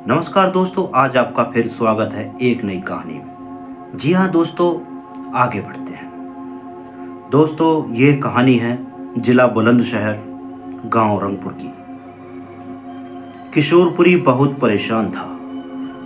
नमस्कार दोस्तों, आज आपका फिर स्वागत है एक नई कहानी में। जी हाँ दोस्तों, आगे बढ़ते हैं। दोस्तों, ये कहानी है जिला बुलंदशहर, गांव रंगपुर की। किशोरपुरी बहुत परेशान था।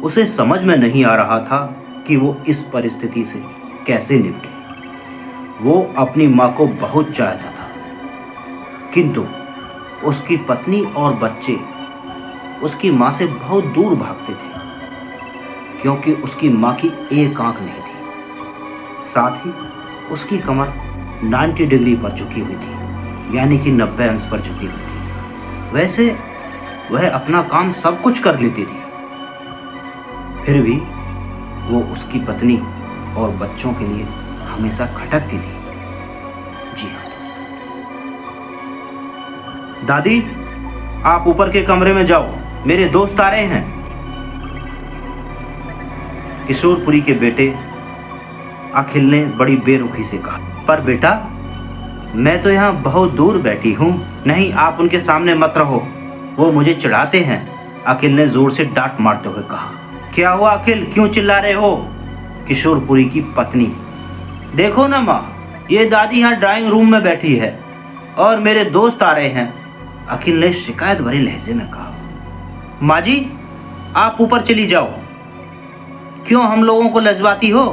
उसे समझ में नहीं आ रहा था कि वो इस परिस्थिति से कैसे निपटे। वो अपनी माँ को बहुत चाहता था, किंतु उसकी पत्नी और बच्चे उसकी माँ से बहुत दूर भागते थे, क्योंकि उसकी माँ की एक आंख नहीं थी। साथ ही उसकी कमर 90 डिग्री पर झुकी हुई थी, यानी कि 90 अंश पर झुकी हुई थी। वैसे वह अपना काम सब कुछ कर लेती थी, फिर भी वो उसकी पत्नी और बच्चों के लिए हमेशा खटकती थी। जी हाँ दोस्तों। दादी, आप ऊपर के कमरे में जाओ, मेरे दोस्त आ रहे हैं। किशोरपुरी के बेटे अखिल ने बड़ी बेरुखी से कहा। पर बेटा, मैं तो यहाँ बहुत दूर बैठी हूँ। नहीं, आप उनके सामने मत रहो, वो मुझे चिढ़ाते हैं, अखिल ने जोर से डांट मारते हुए कहा। क्या हुआ अखिल, क्यों चिल्ला रहे हो? किशोरपुरी की पत्नी। देखो ना माँ, ये दादी यहाँ ड्राइंग रूम में बैठी है और मेरे दोस्त आ रहे हैं, अखिल ने शिकायत भरे लहजे में कहा। माँ जी, आप ऊपर चली जाओ, क्यों हम लोगों को लजवाती हो?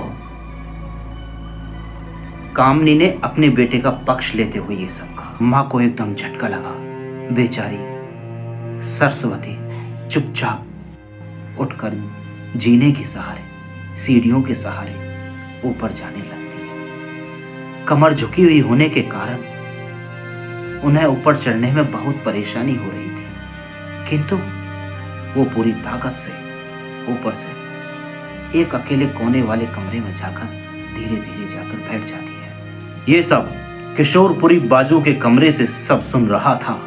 कामनी ने अपने बेटे का पक्ष लेते हुए ये सब कहा। माँ को एकदम झटका लगा। बेचारी सरस्वती चुपचाप उठकर जीने के सहारे, सीढ़ियों के सहारे ऊपर जाने लगती है। कमर झुकी हुई होने के कारण उन्हें ऊपर चढ़ने में बहुत परेशानी हो रही थी, किंतु वो पूरी ताकत से ऊपर से एक अकेले कोने वाले कमरे में जाकर धीरे धीरे जाकर बैठ जाती है। ये सब किशोरपुरी बाजू के कमरे से सब सुन रहा था।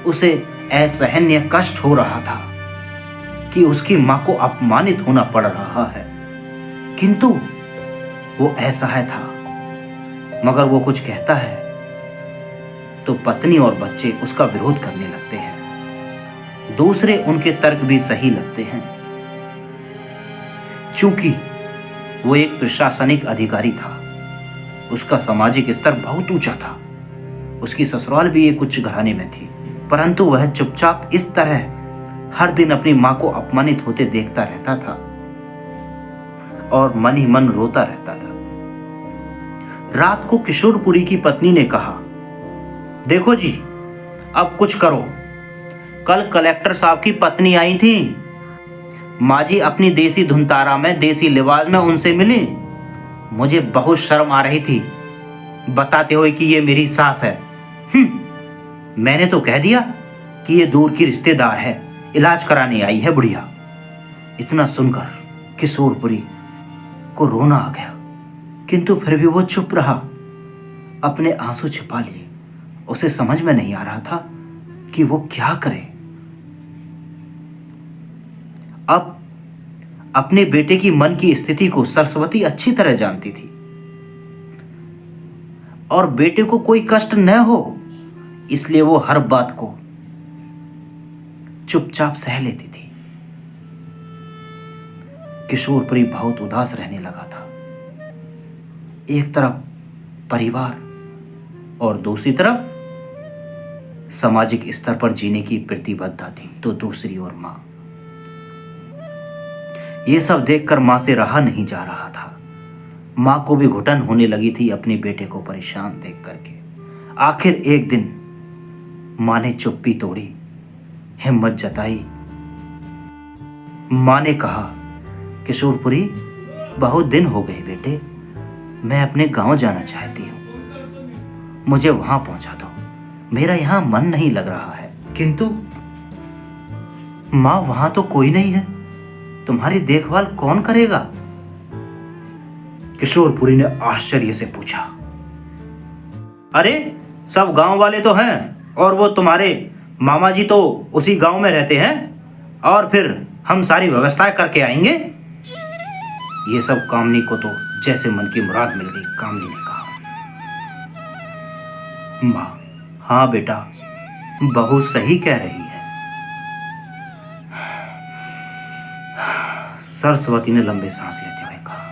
उसे असहनीय कष्ट हो रहा था कि उसकी माँ को अपमानित होना पड़ रहा है, किंतु वो असहाय था। मगर वो कुछ कहता है तो पत्नी और बच्चे उसका विरोध करने लगते हैं। दूसरे उनके तर्क भी सही लगते हैं, चूंकि वो एक प्रशासनिक अधिकारी था। उसका सामाजिक स्तर बहुत ऊंचा था। उसकी ससुराल भी एक उच्च घराने में थी, परंतु वह चुपचाप इस तरह हर दिन अपनी मां को अपमानित होते देखता रहता था और मन ही मन रोता रहता था। रात को किशोरपुरी की पत्नी ने कहा, देखो जी, अब कुछ करो। कल कलेक्टर साहब की पत्नी आई थी। माँ जी अपनी देसी धुनतारा में, देसी लिबास में उनसे मिली। मुझे बहुत शर्म आ रही थी बताते हुए कि ये मेरी सास है। मैंने तो कह दिया कि ये दूर की रिश्तेदार है, इलाज कराने आई है बुढ़िया। इतना सुनकर किशोरपुरी को रोना आ गया, किंतु फिर भी वो चुप रहा, अपने आंसू छिपा लिए। उसे समझ में नहीं आ रहा था कि वो क्या करे। अब अपने बेटे की मन की स्थिति को सरस्वती अच्छी तरह जानती थी और बेटे को कोई कष्ट न हो, इसलिए वो हर बात को चुपचाप सह लेती थी। किशोरपुरी बहुत उदास रहने लगा था। एक तरफ परिवार और दूसरी तरफ सामाजिक स्तर पर जीने की प्रतिबद्धता थी, तो दूसरी ओर मां। ये सब देखकर मां से रहा नहीं जा रहा था। मां को भी घुटन होने लगी थी अपने बेटे को परेशान देख करके। आखिर एक दिन मां ने चुप्पी तोड़ी, हिम्मत जताई। मां ने कहा, किशोरपुरी, बहुत दिन हो गए बेटे, मैं अपने गांव जाना चाहती हूं, मुझे वहां पहुंचा दो, मेरा यहां मन नहीं लग रहा है। किंतु मां, वहां तो कोई नहीं है, तुम्हारी देखभाल कौन करेगा? किशोरपुरी ने आश्चर्य से पूछा। अरे, सब गांव वाले तो हैं और वो तुम्हारे मामा जी तो उसी गांव में रहते हैं, और फिर हम सारी व्यवस्थाएं करके आएंगे। ये सब कामनी को तो जैसे मन की मुराद मिल गई। कामनी ने कहा, मां, हाँ बेटा, बहू सही कह रही है। सरस्वती ने लंबे सांस लेते हुए कहा।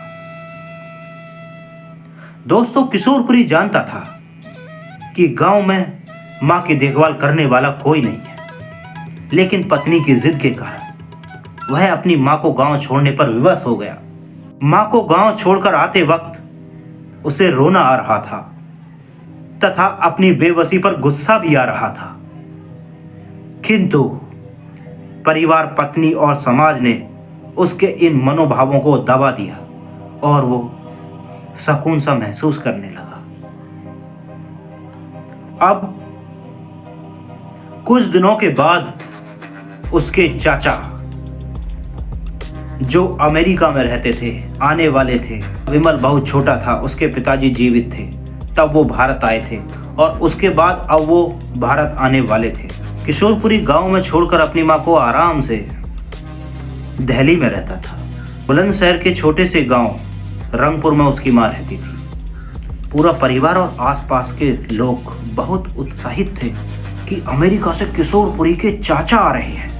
दोस्तों, किशोरपुरी जानता था कि गांव में मां की देखभाल करने वाला कोई नहीं है, लेकिन पत्नी की जिद के कारण वह अपनी मां को गांव छोड़ने पर विवश हो गया। मां को गांव छोड़कर आते वक्त उसे रोना आ रहा था तथा अपनी बेबसी पर गुस्सा भी आ रहा था, किंतु परिवार, पत्नी और समाज ने उसके इन मनोभावों को दबा दिया और वो सुकून सा महसूस करने लगा। अब कुछ दिनों के बाद उसके चाचा, जो अमेरिका में रहते थे, आने वाले थे। विमल बहुत छोटा था, उसके पिताजी जीवित थे तब वो भारत आए थे और उसके बाद अब वो भारत आने वाले थे। किशोरपुरी गांव में छोड़कर अपनी मां को आराम से दिल्ली में रहता था। बुलंदशहर के छोटे से गांव रंगपुर में उसकी मां रहती थी। पूरा परिवार और आसपास के लोग बहुत उत्साहित थे कि अमेरिका से किशोरपुरी के चाचा आ रहे हैं।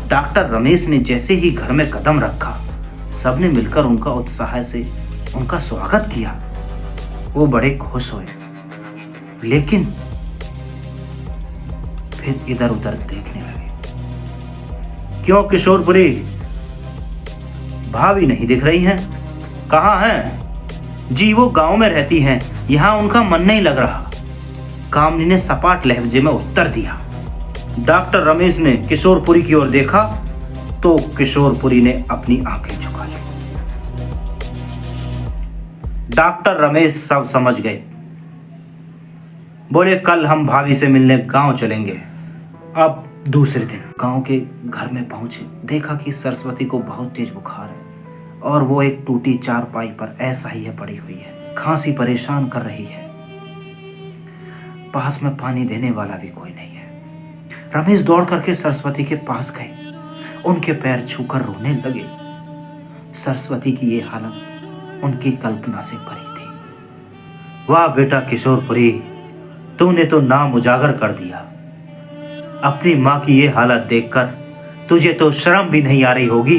डॉक्टर रमेश ने जैसे ही घर में कदम रखा, सबने मिलकर उनका उत्साह से उनका स्वागत किया। वो बड़े खुश हुए, लेकिन फिर इधर उधर देखने लगे। क्यों किशोरपुरी, भाभी नहीं दिख रही हैं? कहाँ हैं? जी वो गांव में रहती हैं, यहां उनका मन नहीं लग रहा, कामनी ने सपाट लहजे में उत्तर दिया। डॉक्टर रमेश ने किशोरपुरी की ओर देखा तो किशोरपुरी ने अपनी आंखें झुका ली। डॉक्टर रमेश सब समझ गए। बोले, कल हम भाभी से मिलने गांव चलेंगे। अब दूसरे दिन गांव के घर में पहुंचे, देखा कि सरस्वती को बहुत तेज बुखार है और वो एक टूटी चारपाई पर ऐसा ही है पड़ी हुई है। खांसी परेशान कर रही है। पास में पानी देने वाला भी कोई नहीं है। रमेश दौड़ करके सरस्वती के पास गए, उनके पैर छूकर रोने लगे। सरस्वती की ये हालत उनकी कल्पना से परी थी। वाह बेटा किशोरपुरी, तूने तो नाम उजागर कर दिया। अपनी मां की ये हालत देखकर तुझे तो शर्म भी नहीं आ रही होगी।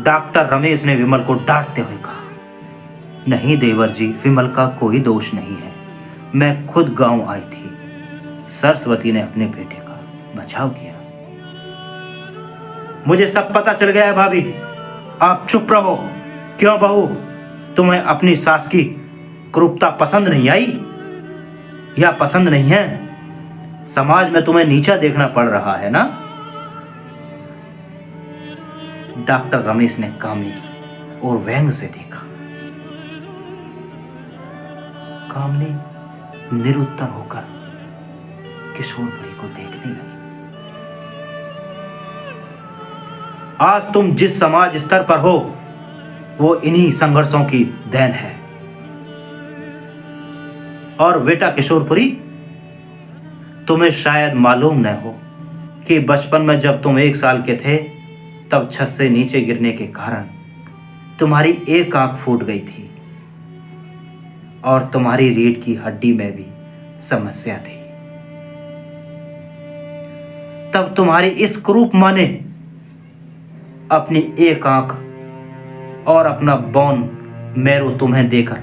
डॉक्टर रमेश ने विमल को डांटते हुए कहा। नहीं देवर जी, विमल का कोई दोष नहीं है, मैं खुद गांव आई थी। सरस्वती ने अपने बेटे का बचाव किया। मुझे सब पता चल गया है भाभी, आप चुप रहो। क्यों बहू, तुम्हें अपनी सास की क्रूरता पसंद नहीं आई या पसंद नहीं है? समाज में तुम्हें नीचा देखना पड़ रहा है ना? डॉक्टर रमेश ने कामनी की और व्यंग से देखा। कामनी निरुत्तर होकर किशोरपुरी को देखने लगी। आज तुम जिस समाज स्तर पर हो वो इन्हीं संघर्षों की देन है। और बेटा किशोरपुरी, तुम्हें शायद मालूम न हो कि बचपन में जब तुम 1 साल के थे तब छत से नीचे गिरने के कारण तुम्हारी एक आंख फूट गई थी और तुम्हारी रीढ़ की हड्डी में भी समस्या थी। तब तुम्हारी इस क्रूप मां ने अपनी एक आंख और अपना बौन मैरो तुम्हें देकर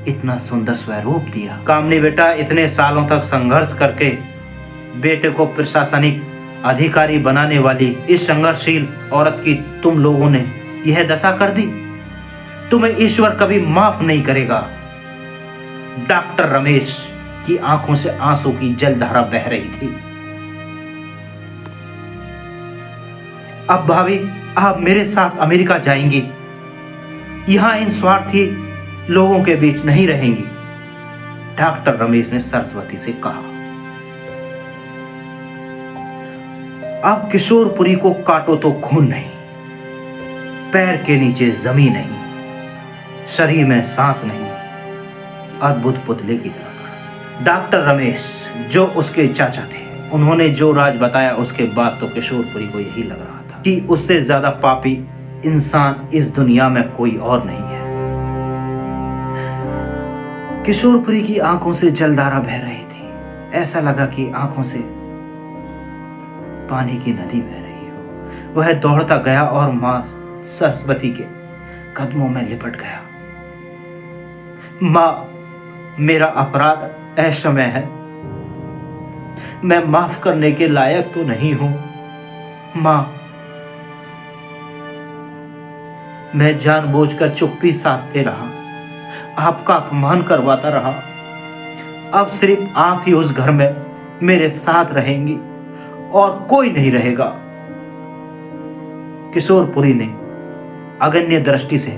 इतना सुंदर स्वरूप दिया। कामनी बेटा, इतने सालों तक संघर्ष करके बेटे को प्रशासनिक अधिकारी बनाने वाली इस संघर्षशील औरत की तुम लोगों ने यह दशा कर दी। तुम्हें ईश्वर कभी माफ नहीं करेगा। डॉक्टर रमेश की आंखों से आंसू की जलधारा बह रही थी। अब भाभी, आप मेरे साथ अमेरिका जाएंगी, यहां इन स्वार्थी लोगों के बीच नहीं रहेंगी, डॉक्टर रमेश ने सरस्वती से कहा। अब किशोरपुरी को काटो तो खून नहीं, पैर के नीचे जमीन नहीं, शरीर में सांस नहीं, अद्भुत पुतले की तरह खड़ा। डॉक्टर रमेश जो उसके चाचा थे, उन्होंने जो राज बताया उसके बाद तो किशोरपुरी को यही लग रहा था कि उससे ज्यादा पापी इंसान इस दुनिया में कोई और नहीं है। किशोरपुरी की आंखों से जलधारा बह रही थी। ऐसा लगा कि आंखों से पानी की नदी बह रही हो। वह दौड़ता गया और मां सरस्वती के कदमों में लिपट गया। मां, मेरा अपराध असमय है, मैं माफ करने के लायक तो नहीं हूं। मां, मैं जानबूझकर चुप्पी साधते रहा, आपका अपमान करवाता रहा। अब सिर्फ आप ही उस घर में मेरे साथ रहेंगी और कोई नहीं रहेगा। किशोरपुरी ने अगन्य दृष्टि से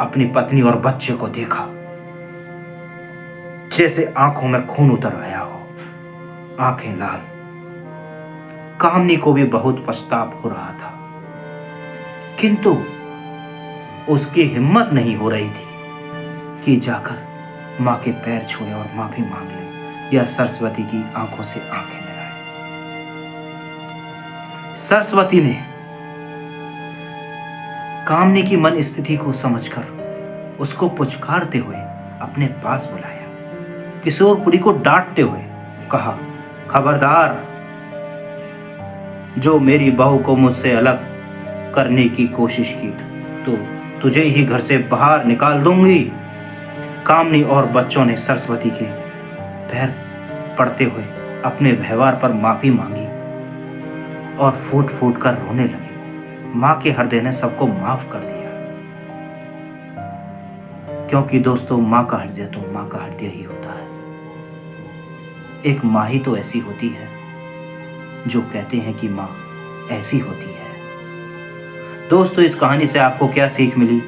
अपनी पत्नी और बच्चे को देखा, जैसे आंखों में खून उतर आया हो, आंखें लाल। कामनी को भी बहुत पछतावा हो रहा था, किंतु उसकी हिम्मत नहीं हो रही थी कि जाकर मां के पैर छुए और माफी मांग ले या सरस्वती की आंखों से आंखें मिलाए। सरस्वती ने कामनी की मन स्थिति को समझकर उसको पुचकारते हुए अपने पास बुलाया। किशोरपुरी को डांटते हुए कहा, खबरदार, जो मेरी बहू को मुझसे अलग करने की कोशिश की तो तुझे ही घर से बाहर निकाल दूंगी। कामनी और बच्चों ने सरस्वती के पैर पड़ते हुए अपने व्यवहार पर माफी मांगी और फूट फूट कर रोने लगे। मां के हृदय ने सबको माफ कर दिया, क्योंकि दोस्तों मां का हृदय तो मां का हृदय ही होता है। एक मां ही तो ऐसी होती है जो कहते हैं कि मां ऐसी होती है। दोस्तों, इस कहानी से आपको क्या सीख मिली,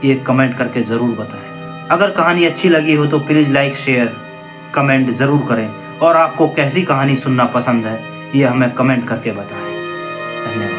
ये कमेंट करके ज़रूर बताएं। अगर कहानी अच्छी लगी हो तो प्लीज़ लाइक, शेयर, कमेंट ज़रूर करें और आपको कैसी कहानी सुनना पसंद है ये हमें कमेंट करके बताएं। धन्यवाद।